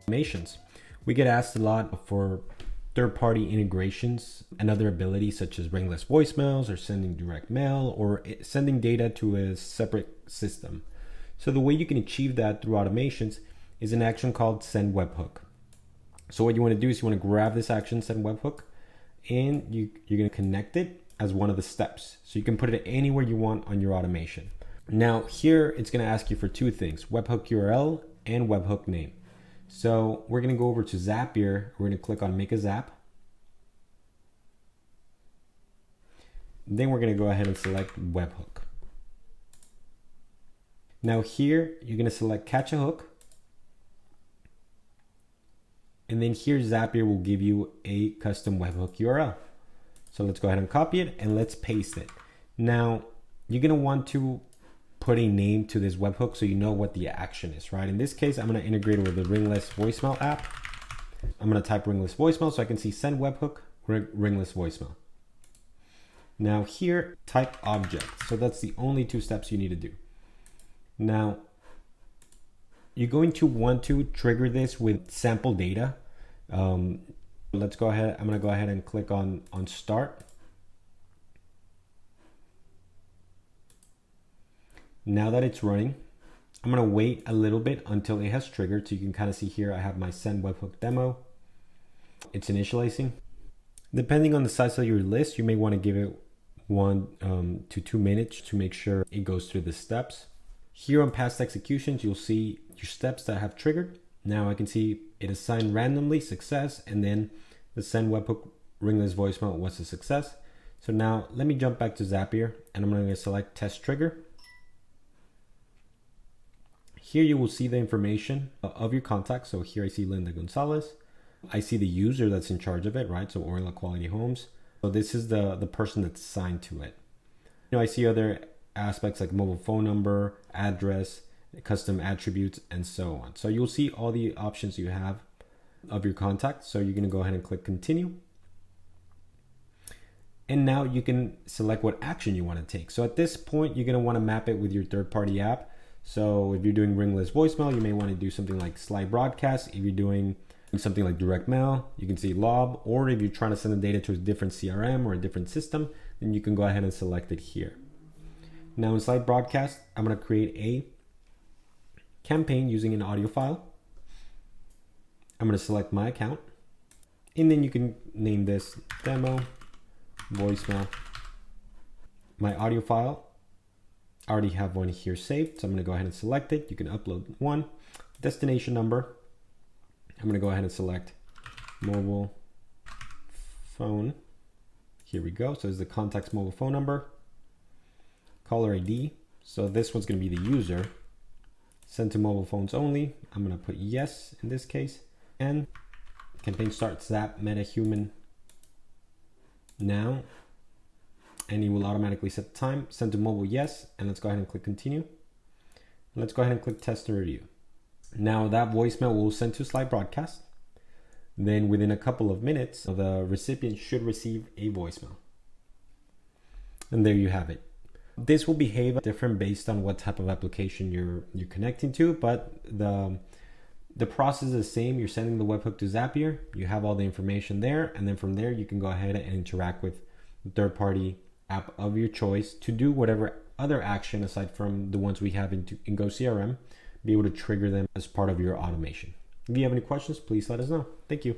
automations. We get asked a lot for third-party integrations and other abilities such as ringless voicemails or sending direct mail or sending data to a separate system. So the way you can achieve that through automations is an action called send webhook. So what you want to do is you want to grab this action, send webhook, and you're going to connect it as one of the steps. So you can put it anywhere you want on your automation. Now here it's going to ask you for two things, webhook URL and webhook name. So we're going to go over to Zapier. We're going to click on make a zap. Then we're going to go ahead and select webhook. Now here you're going to select catch a hook. And then here Zapier will give you a custom webhook URL. So let's go ahead and copy it and let's paste it. Now you're going to want to put a name to this webhook so you know what the action is, right? In this case, I'm going to integrate it with the ringless voicemail app. I'm going to type ringless voicemail so I can see send webhook, ringless voicemail. Now here, type object. So that's the only two steps you need to do. Now, you're going to want to trigger this with sample data. Let's go ahead. I'm going to go ahead and click on start. Now that it's running, I'm going to wait a little bit until it has triggered. So you can kind of see here, I have my send webhook demo. It's initializing. Depending on the size of your list, you may want to give it 1 to 2 minutes to make sure it goes through the steps. Here on past executions, you'll see your steps that have triggered. Now I can see it assigned randomly success, and then the send webhook ringless voicemail was a success. So now let me jump back to Zapier and I'm going to select test trigger. Here you will see the information of your contact. So here I see Linda Gonzalez. I see the user that's in charge of it, right? So Orla Quality Homes. So this is the person that's assigned to it. I see other aspects like mobile phone number, address, custom attributes, and so on. So you'll see all the options you have of your contact. So you're going to go ahead and click continue. And now you can select what action you want to take. So at this point, you're going to want to map it with your third-party app. So if you're doing ringless voicemail, you may want to do something like slide broadcast. If you're doing something like direct mail, you can see lob, or if you're trying to send the data to a different CRM or a different system, then you can go ahead and select it here. Now in slide broadcast, I'm going to create a campaign using an audio file. I'm going to select my account, and then you can name this demo voicemail. My audio file, I already have one here saved, so I'm going to go ahead and select it. You can upload one. Destination number, I'm going to go ahead and select mobile phone. Here we go. So it's the contact's mobile phone number. Caller ID. So this one's going to be the user. Send to mobile phones only. I'm going to put yes in this case. And campaign start Zap Meta Human now. And it will automatically set the time. Send to mobile, yes. And let's go ahead and click continue. Let's go ahead and click test and review. Now that voicemail will send to slide broadcast. Then within a couple of minutes, the recipient should receive a voicemail. And there you have it. This will behave different based on what type of application you're connecting to, but the process is the same. You're sending the webhook to Zapier. You have all the information there. And then from there, you can go ahead and interact with the third-party app of your choice to do whatever other action aside from the ones we have in Go CRM, be able to trigger them as part of your automation. If you have any questions, please let us know. Thank you.